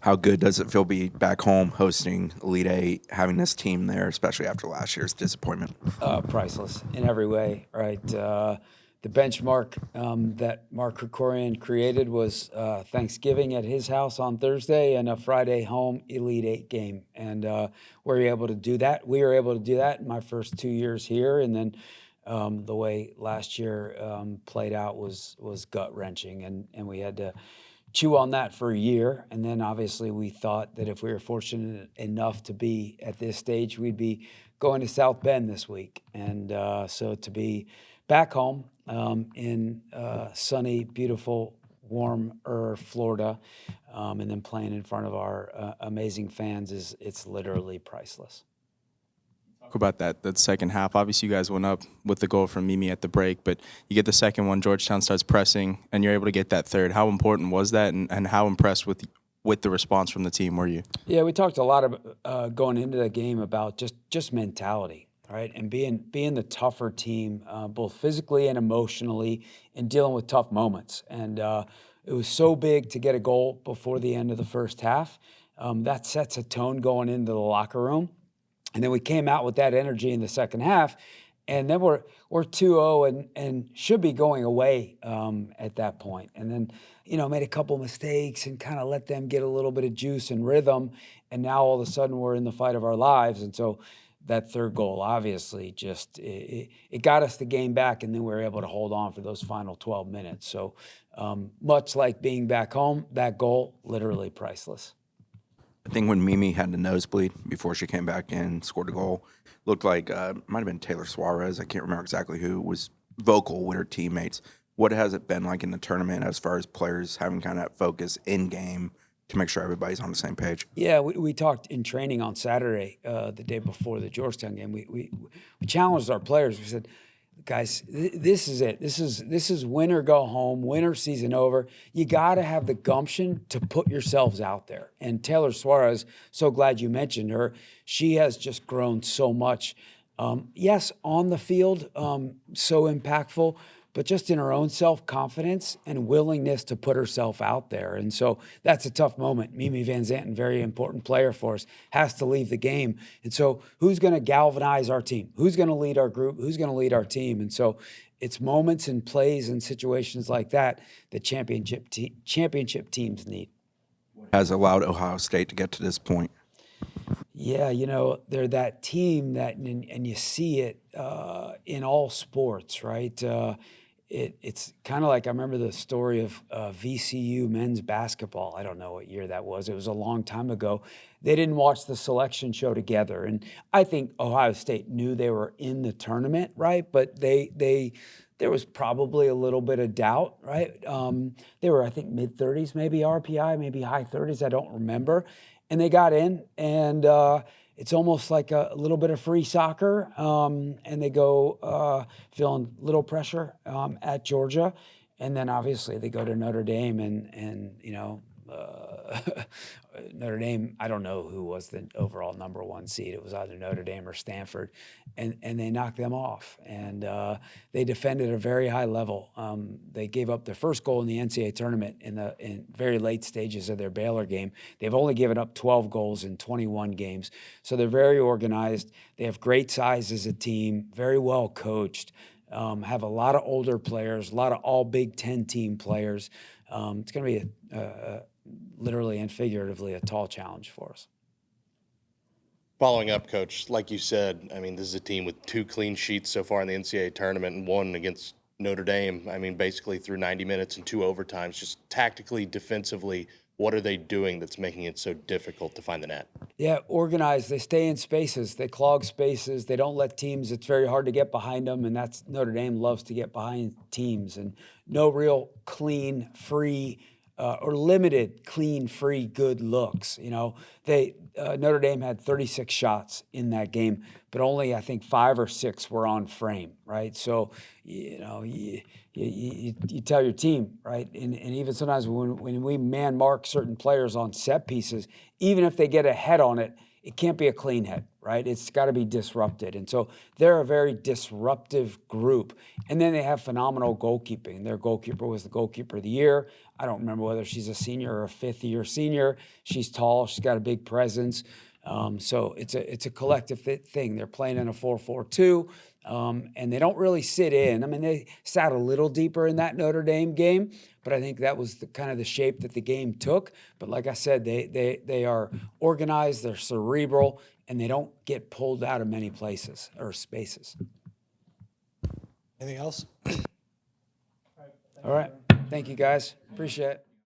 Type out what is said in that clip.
How good does it feel be back home hosting Elite Eight, having this team there, especially after last year's disappointment? Priceless in every way, right? The benchmark that Mark Krikorian created was Thanksgiving at his house on Thursday and a Friday home Elite Eight game. And we're able to do that. We were able to do that in my first 2 years here. And then the way last year played out was gut-wrenching. And we had to chew on that for a year. And then obviously we thought that if we were fortunate enough to be at this stage, we'd be going to South Bend this week. And so to be back home in sunny, beautiful, warmer Florida, and then playing in front of our amazing fans it's literally priceless. Talk about that second half. Obviously, you guys went up with the goal from Mimi at the break, but you get the second one, Georgetown starts pressing, and you're able to get that third. How important was that, and how impressed with the response from the team were you? Yeah, we talked a lot about going into the game about just mentality, right, and being the tougher team, both physically and emotionally, and dealing with tough moments. And it was so big to get a goal before the end of the first half. That sets a tone going into the locker room. And then we came out with that energy in the second half, and then we're 2-0 and should be going away at that point. And then, made a couple mistakes and kind of let them get a little bit of juice and rhythm. And now all of a sudden we're in the fight of our lives. And so that third goal, obviously, just it got us the game back, and then we were able to hold on for those final 12 minutes. So much like being back home, that goal, literally priceless. I think when Mimi had the nosebleed before she came back in, scored a goal, looked like might have been Taylor Suarez. I can't remember exactly who was vocal with her teammates. What has it been like in the tournament as far as players having kind of that focus in game to make sure everybody's on the same page? Yeah, we talked in training on Saturday, the day before the Georgetown game. We challenged our players. We said, guys, this is it. This is win or go home, win or season over. You got to have the gumption to put yourselves out there. And Taylor Suarez, so glad you mentioned her. She has just grown so much. Yes, on the field, so impactful, but just in her own self-confidence and willingness to put herself out there. And so that's a tough moment. Mimi Van Zanten, very important player for us, has to leave the game. And so who's going to galvanize our team? Who's going to lead our group? Who's going to lead our team? And so it's moments and plays and situations like that that championship teams need. Has allowed Ohio State to get to this point? Yeah, they're that team that, and you see it in all sports, right? It's kind of like I remember the story of VCU men's basketball. I don't know what year that was. It was a long time ago. They didn't watch the selection show together, and I think Ohio State knew they were in the tournament, right? But there was probably a little bit of doubt, right? They were, I think, mid-30s, maybe RPI, maybe high 30s. I don't remember. And they got in, and it's almost like a little bit of free soccer, and they go feeling little pressure at Georgia, and then obviously they go to Notre Dame, and Notre Dame, I don't know who was the overall number one seed. It was either Notre Dame or Stanford, and they knocked them off. And they defended at a very high level. They gave up their first goal in the NCAA tournament in very late stages of their Baylor game. They've only given up 12 goals in 21 games. So they're very organized. They have great size as a team, very well coached, have a lot of older players, a lot of all Big Ten team players. It's going to be literally and figuratively a tall challenge for us. Following up, Coach, like you said, I mean, this is a team with 2 clean sheets so far in the NCAA tournament and 1 against Notre Dame. I mean, basically through 90 minutes and 2 overtimes. Just tactically, defensively, what are they doing that's making it so difficult to find the net? Yeah, organized. They stay in spaces. They clog spaces. They don't let teams. It's very hard to get behind them, and that's Notre Dame loves to get behind teams. And no real clean, free, or limited clean, free, good looks. Notre Dame had 36 shots in that game, but only I think 5 or 6 were on frame, right? So, you tell your team, right? And even sometimes when we man mark certain players on set pieces, even if they get a head on it, it can't be a clean head, right? It's got to be disrupted. And so they're a very disruptive group. And then they have phenomenal goalkeeping. Their goalkeeper was the goalkeeper of the year. I don't remember whether she's a senior or a fifth-year senior. She's tall. She's got a big presence. So it's a collective thing. They're playing in a 4-4-2, and they don't really sit in. I mean, they sat a little deeper in that Notre Dame game, but I think that was kind of the shape that the game took. But like I said, they are organized, they're cerebral, and they don't get pulled out of many places or spaces. Anything else? All right. Thank you, guys. Appreciate it.